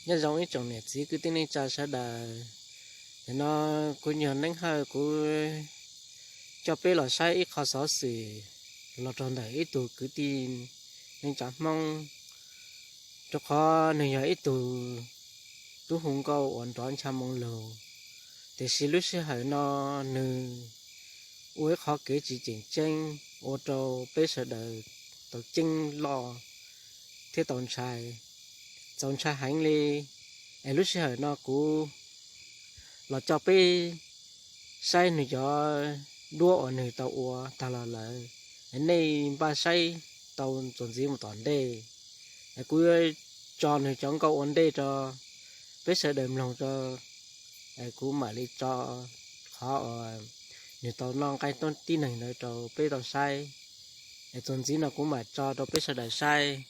nhớ giống ít trồng này chỉ cứ tin này cha sẽ đời thì nó cũng nhớ nên hơi cũng cho bé là sai ít khó xử sự là tròn đấy ít tuổi cứ tin nên chẳng mong cho khó nên nhớ ít tuổi tôi không có ổn tròn chăm mong lâu thì xí lúc xí hỏi nó nữ uế khó kể chỉ chỉnh tranh ô tô bé sợ đời tổ chinh lo thế tồn trai hành li em lúc xí hỏi nó cũng là cho bé sai nữ cho đua ở nữ tàu ua ta là này ba say tàu chuẩn gì một toàn đây cứ cho nữ chọn câu ổn đây cho biết sợ đầm lòng cho cứ mà đi cho khó nữ tàu non cái tôn tin này nữa cho biết tàu say chuẩn gì nó cũng mà cho biết sợ đời say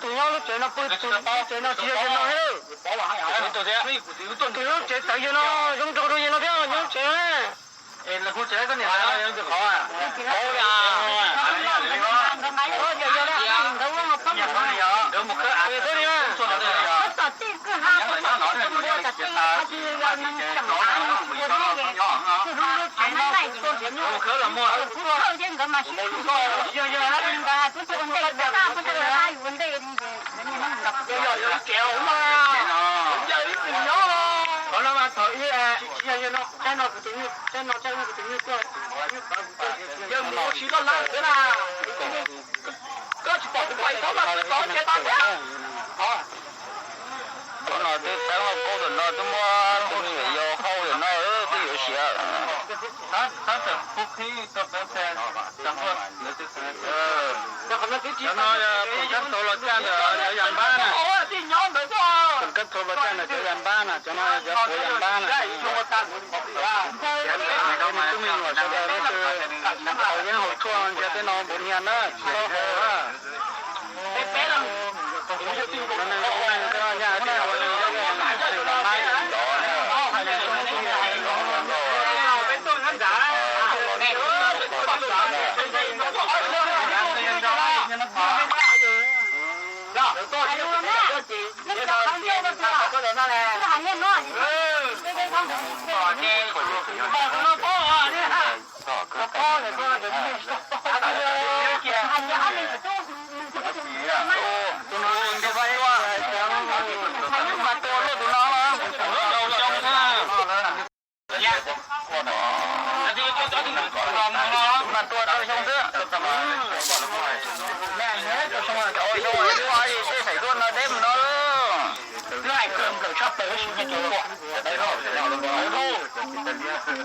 对呀，这那不这那直接这那嘿，包完还要，对呀，这等于那用这个人那边用这。那不这个呢？用就好啊，好呀。我就要了，我帮忙呀。这么可爱，对的呀。我到这个哈，我到这个我到这个，他就要能上班，我这个就是我看他来一个，我可了么？后天干嘛？行，那个不是问题，那不是他有问题，要叫嘛？要一定要咯。好了嘛，头一要弄，再弄不定，再弄不定个，要摸起个烂的啦，个去保护快头嘛，早些打掉。好。那这台湾高人了，怎么后面有好人了？这有些。他是不可以到这边，然后那就是那要不跟走了这样的要养班了。不跟走了这样的就养班了，就那要不养班了。证明我说的那是好人好处，这边那不念了，知道好啊。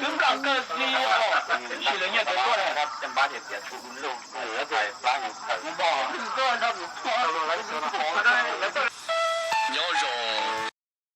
香港嘅事哦，去年一個多咧，8月出路，8月頭。